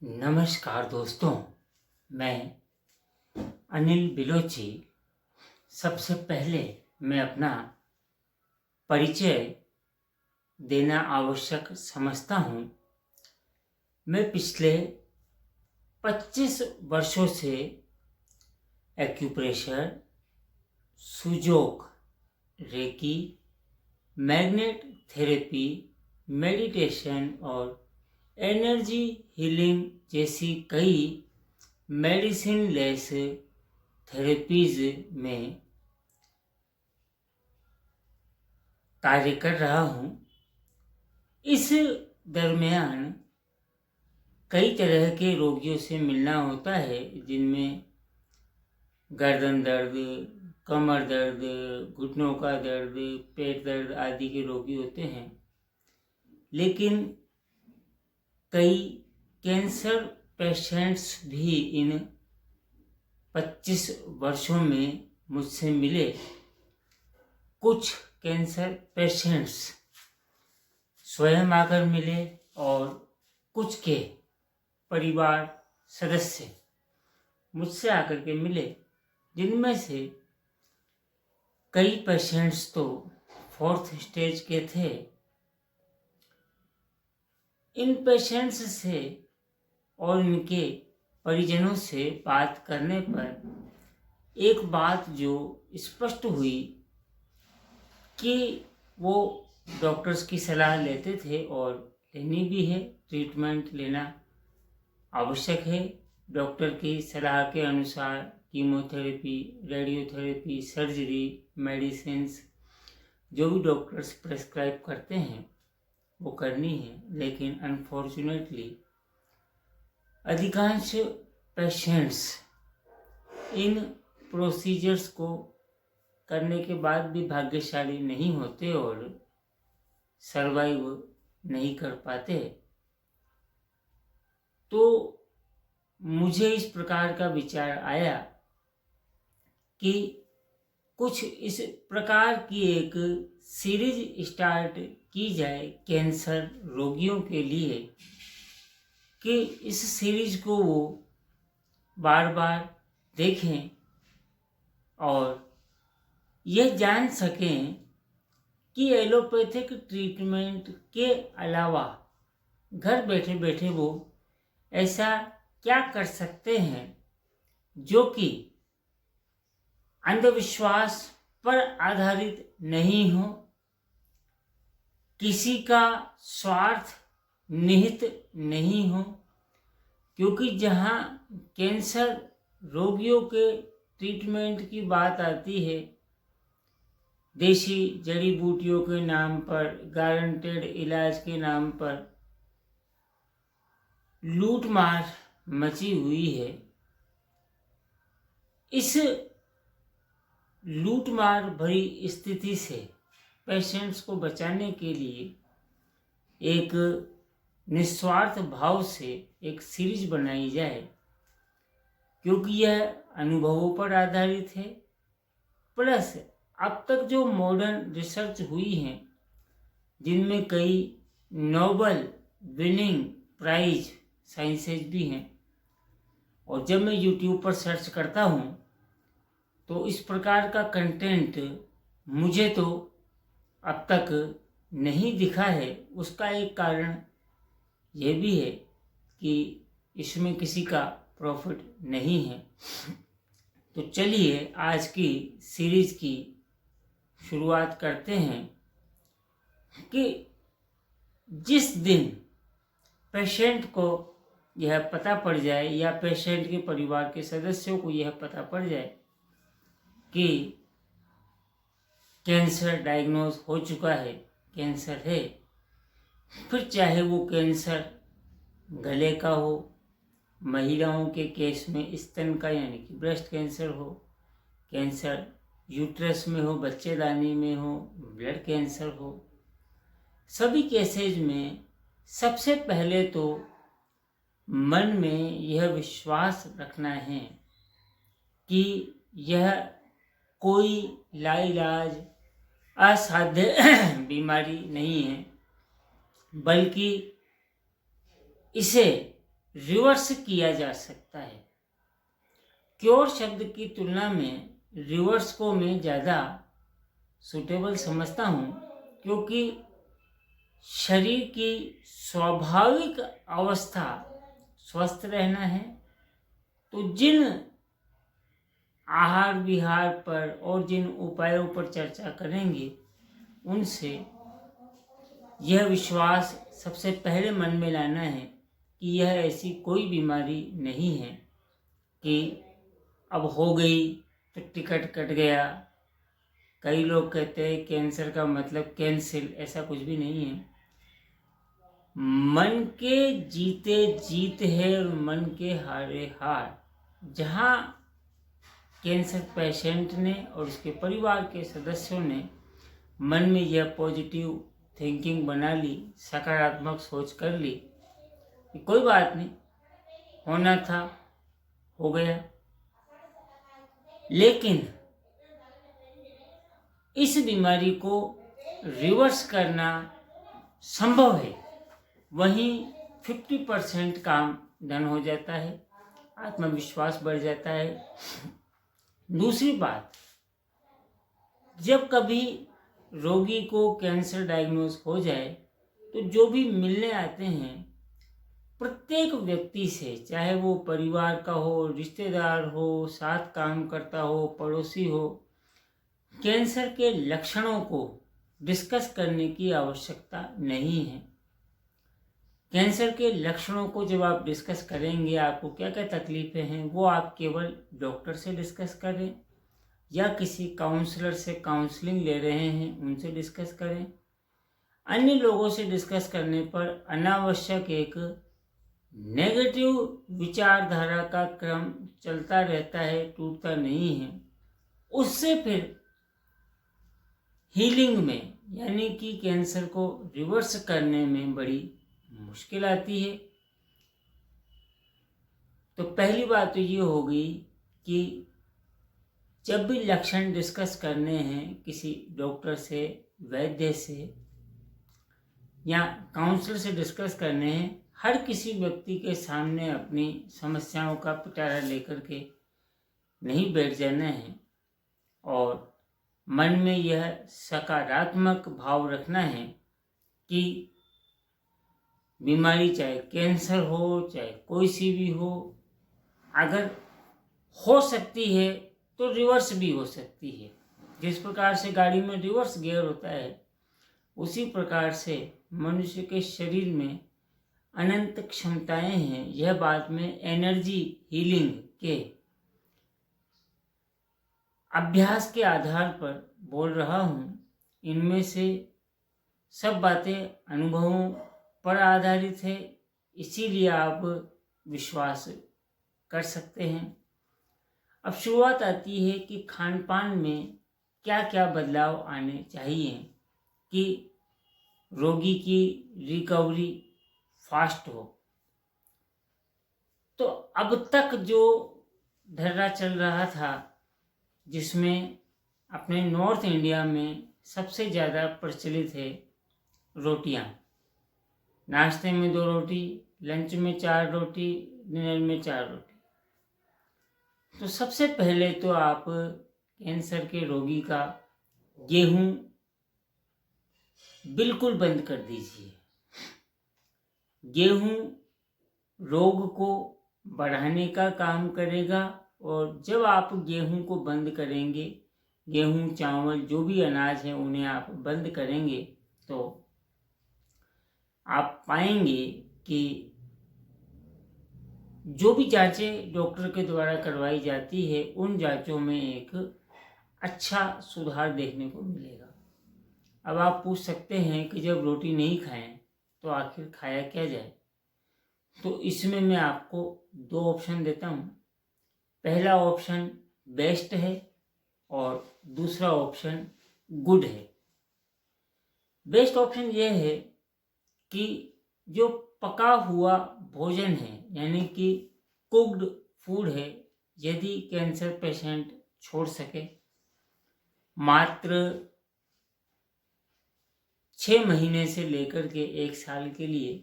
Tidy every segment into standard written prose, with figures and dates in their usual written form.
नमस्कार दोस्तों, मैं अनिल बिलोची। सबसे पहले मैं अपना परिचय देना आवश्यक समझता हूँ। मैं पिछले 25 वर्षों से acupressure, sujok, reiki, magnet therapy, meditation और एनर्जी हीलिंग जैसी कई मेडिसिन लेस थेरेपीज में कार्य कर रहा हूँ। इस दरमियान कई तरह के रोगियों से मिलना होता है, जिनमें गर्दन दर्द, कमर दर्द, घुटनों का दर्द, पेट दर्द आदि के रोगी होते हैं। लेकिन कई कैंसर पेशेंट्स भी इन 25 वर्षों में मुझसे मिले। कुछ कैंसर पेशेंट्स स्वयं आकर मिले और कुछ के परिवार सदस्य मुझसे आकर के मिले, जिनमें से कई पेशेंट्स तो 4th स्टेज के थे। इन पेशेंट्स से और इनके परिजनों से बात करने पर एक बात जो स्पष्ट हुई कि वो डॉक्टर्स की सलाह लेते थे और लेनी भी है। ट्रीटमेंट लेना आवश्यक है। डॉक्टर की सलाह के अनुसार कीमोथेरेपी, रेडियोथेरेपी, सर्जरी, मेडिसिन्स जो भी डॉक्टर्स प्रेस्क्राइब करते हैं वो करनी है। लेकिन अनफॉर्चुनेटली अधिकांश पेशेंट्स इन प्रोसीजर्स को करने के बाद भी भाग्यशाली नहीं होते और सरवाइव नहीं कर पाते। तो मुझे इस प्रकार का विचार आया कि कुछ इस प्रकार की एक सीरीज स्टार्ट की जाए कैंसर रोगियों के लिए, कि इस सीरीज को वो बार बार देखें और यह जान सकें कि एलोपैथिक ट्रीटमेंट के अलावा घर बैठे बैठे वो ऐसा क्या कर सकते हैं जो कि अंधविश्वास पर आधारित नहीं हो, किसी का स्वार्थ निहित नहीं हो। क्योंकि जहाँ कैंसर रोगियों के ट्रीटमेंट की बात आती है, देशी जड़ी बूटियों के नाम पर, गारंटेड इलाज के नाम पर लूटमार मची हुई है। इस लूटमार भरी स्थिति से पेशेंट्स को बचाने के लिए एक निस्वार्थ भाव से एक सीरीज बनाई जाए, क्योंकि यह अनुभवों पर आधारित है। प्लस अब तक जो मॉडर्न रिसर्च हुई है, जिनमें कई नोबल विनिंग प्राइज साइंसेज भी हैं, और जब मैं यूट्यूब पर सर्च करता हूँ तो इस प्रकार का कंटेंट मुझे तो अब तक नहीं दिखा है। उसका एक कारण यह भी है कि इसमें किसी का प्रॉफिट नहीं है। तो चलिए आज की सीरीज की शुरुआत करते हैं कि जिस दिन पेशेंट को यह पता पड़ जाए या पेशेंट के परिवार के सदस्यों को यह पता पड़ जाए कि कैंसर डायग्नोज हो चुका है, कैंसर है, फिर चाहे वो कैंसर गले का हो, महिलाओं के केस में स्तन का यानी कि ब्रेस्ट कैंसर हो, कैंसर यूट्रस में हो, बच्चेदानी में हो, ब्लड कैंसर हो, सभी केसेज में सबसे पहले तो मन में यह विश्वास रखना है कि यह कोई लाइलाज असाध्य बीमारी नहीं है, बल्कि इसे रिवर्स किया जा सकता है। क्योर शब्द की तुलना में रिवर्स को मैं ज़्यादा सूटेबल समझता हूँ, क्योंकि शरीर की स्वाभाविक अवस्था स्वस्थ रहना है। तो जिन आहार विहार पर और जिन उपायों पर चर्चा करेंगे, उनसे यह विश्वास सबसे पहले मन में लाना है कि यह ऐसी कोई बीमारी नहीं है कि अब हो गई तो टिकट कट गया। कई लोग कहते हैं कैंसर का मतलब कैंसिल, ऐसा कुछ भी नहीं है। मन के जीते जीत है और मन के हारे हार। जहाँ कैंसर पेशेंट ने और उसके परिवार के सदस्यों ने मन में यह पॉजिटिव थिंकिंग बना ली, सकारात्मक सोच कर ली कि कोई बात नहीं, होना था हो गया। लेकिन इस बीमारी को रिवर्स करना संभव है, वहीं 50% काम डन हो जाता है, आत्मविश्वास बढ़ जाता है। दूसरी बात, जब कभी रोगी को कैंसर डायग्नोज हो जाए तो जो भी मिलने आते हैं, प्रत्येक व्यक्ति से, चाहे वो परिवार का हो, रिश्तेदार हो, साथ काम करता हो, पड़ोसी हो, कैंसर के लक्षणों को डिस्कस करने की आवश्यकता नहीं है। कैंसर के लक्षणों को जब आप डिस्कस करेंगे, आपको क्या क्या तकलीफें हैं, वो आप केवल डॉक्टर से डिस्कस करें या किसी काउंसलर से काउंसलिंग ले रहे हैं उनसे डिस्कस करें। अन्य लोगों से डिस्कस करने पर अनावश्यक एक नेगेटिव विचारधारा का क्रम चलता रहता है, टूटता नहीं है। उससे फिर हीलिंग में, यानी कि कैंसर को रिवर्स करने में बड़ी मुश्किल आती है। तो पहली बात तो ये हो गई कि जब भी लक्षण डिस्कस करने हैं किसी डॉक्टर से, वैद्य से या काउंसलर से डिस्कस करने हैं, हर किसी व्यक्ति के सामने अपनी समस्याओं का पिटारा लेकर के नहीं बैठ जाना है और मन में यह सकारात्मक भाव रखना है कि बीमारी चाहे कैंसर हो, चाहे कोई सी भी हो, अगर हो सकती है तो रिवर्स भी हो सकती है। जिस प्रकार से गाड़ी में रिवर्स गियर होता है, उसी प्रकार से मनुष्य के शरीर में अनंत क्षमताएं हैं। यह बात में एनर्जी हीलिंग के अभ्यास के आधार पर बोल रहा हूँ। इनमें से सब बातें अनुभवों पर आधारित है, इसीलिए आप विश्वास कर सकते हैं। अब शुरुआत आती है कि खान पान में क्या क्या बदलाव आने चाहिए कि रोगी की रिकवरी फास्ट हो। तो अब तक जो ढर्रा चल रहा था, जिसमें अपने नॉर्थ इंडिया में सबसे ज़्यादा प्रचलित है रोटियां। नाश्ते में 2 रोटी, लंच में 4 रोटी, डिनर में 4 रोटी। तो सबसे पहले तो आप कैंसर के रोगी का गेहूं बिल्कुल बंद कर दीजिए। गेहूं रोग को बढ़ाने का काम करेगा और जब आप गेहूं को बंद करेंगे, गेहूं, चावल, जो भी अनाज है उन्हें आप बंद करेंगे, तो आप पाएंगे कि जो भी जांचें डॉक्टर के द्वारा करवाई जाती है, उन जांचों में एक अच्छा सुधार देखने को मिलेगा। अब आप पूछ सकते हैं कि जब रोटी नहीं खाएं तो आखिर खाया क्या जाए? तो इसमें मैं आपको 2 ऑप्शन देता हूँ। पहला ऑप्शन बेस्ट है और दूसरा ऑप्शन गुड है। बेस्ट ऑप्शन यह है कि जो पका हुआ भोजन है, यानी कि कुक्ड फूड है, यदि कैंसर पेशेंट छोड़ सके, मात्र 6 महीने से लेकर के 1 साल के लिए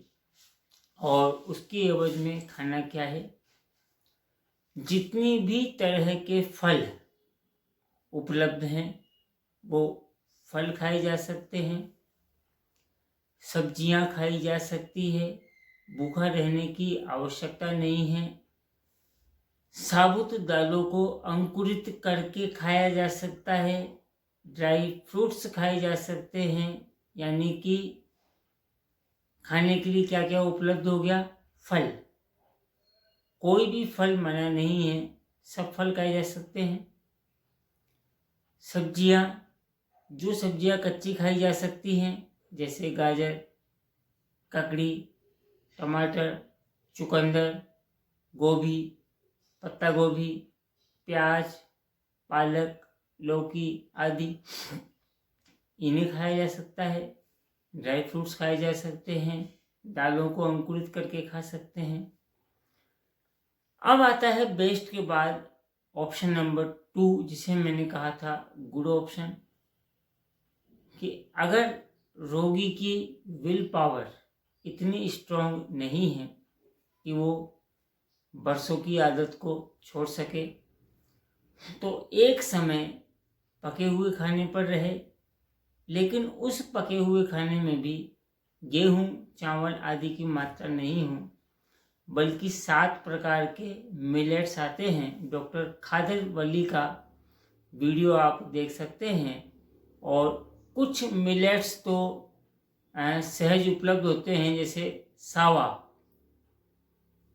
और उसकी एवज में खाना क्या है? जितनी भी तरह के फल उपलब्ध हैं वो फल खाए जा सकते हैं, सब्जियां खाई जा सकती है, भूखा रहने की आवश्यकता नहीं है। साबुत दालों को अंकुरित करके खाया जा सकता है, ड्राई फ्रूट्स खाए जा सकते हैं। यानी कि खाने के लिए क्या क्या उपलब्ध हो गया? फल। कोई भी फल मना नहीं है, सब फल खाए जा सकते हैं। सब्जियां, जो सब्जियां कच्ची खाई जा सकती हैं जैसे गाजर, ककड़ी, टमाटर, चुकंदर, गोभी, पत्ता गोभी, प्याज, पालक, लौकी आदि, इन्हें खाया जा सकता है। ड्राई फ्रूट्स खाए जा सकते हैं, दालों को अंकुरित करके खा सकते हैं। अब आता है बेस्ट के बाद ऑप्शन नंबर 2, जिसे मैंने कहा था गुड ऑप्शन, कि अगर रोगी की विल पावर इतनी स्ट्रांग नहीं है कि वो बरसों की आदत को छोड़ सके, तो एक समय पके हुए खाने पर रहे, लेकिन उस पके हुए खाने में भी गेहूं, चावल आदि की मात्रा नहीं हो, बल्कि 7 प्रकार के मिलेट्स आते हैं। डॉक्टर खादर वली का वीडियो आप देख सकते हैं। और कुछ मिलेट्स तो सहज उपलब्ध होते हैं, जैसे सावा,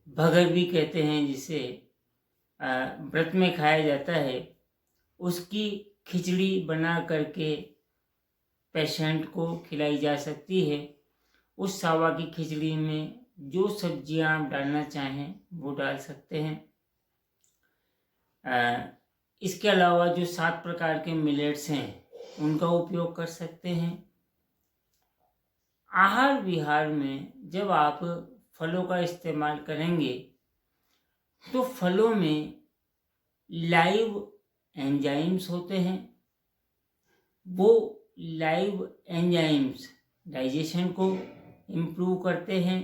भगर भी कहते हैं, जिसे व्रत में खाया जाता है। उसकी खिचड़ी बना करके पेशेंट को खिलाई जा सकती है। उस सावा की खिचड़ी में जो सब्जियां आप डालना चाहें वो डाल सकते हैं। इसके अलावा जो 7 प्रकार के मिलेट्स हैं उनका उपयोग कर सकते हैं। आहार विहार में जब आप फलों का इस्तेमाल करेंगे तो फलों में लाइव एंजाइम्स होते हैं। वो लाइव एंजाइम्स डाइजेशन को इम्प्रूव करते हैं।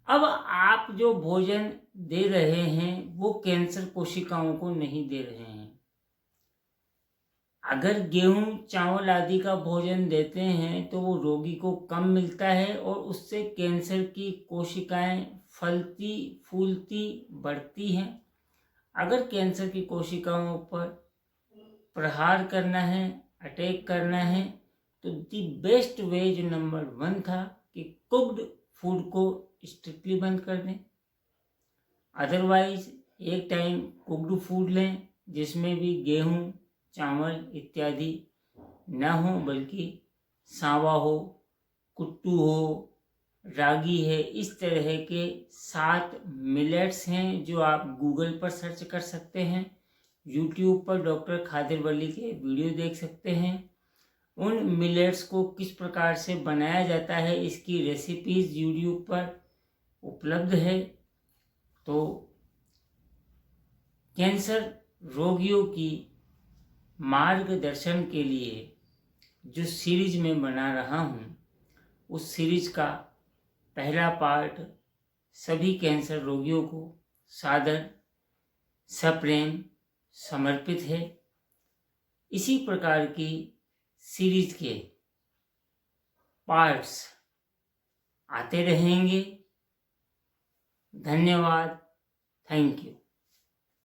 अब आप जो भोजन दे रहे हैं वो कैंसर कोशिकाओं को नहीं दे रहे हैं। अगर गेहूं, चावल आदि का भोजन देते हैं तो वो रोगी को कम मिलता है और उससे कैंसर की कोशिकाएं फलती, फूलती, बढ़ती हैं। अगर कैंसर की कोशिकाओं पर प्रहार करना है, अटैक करना है, तो दी बेस्ट वे जो नंबर 1 था कि कुक्ड फूड को स्ट्रिक्टली बंद कर दें। अदरवाइज एक टाइम कुक्ड फूड लें जिसमें भी गेहूं, चावल इत्यादि न हो, बल्कि सांवा हो, कुट्टू हो, रागी है। इस तरह के 7 मिलेट्स हैं जो आप गूगल पर सर्च कर सकते हैं। यूट्यूब पर डॉक्टर खादिर वली के वीडियो देख सकते हैं। उन मिलेट्स को किस प्रकार से बनाया जाता है इसकी रेसिपीज यूट्यूब पर उपलब्ध है। तो कैंसर रोगियों की मार्गदर्शन के लिए जो सीरीज में बना रहा हूँ, उस सीरीज का पहला पार्ट सभी कैंसर रोगियों को सादर सप्रेम समर्पित है। इसी प्रकार की सीरीज के पार्ट्स आते रहेंगे। धन्यवाद। Thank you.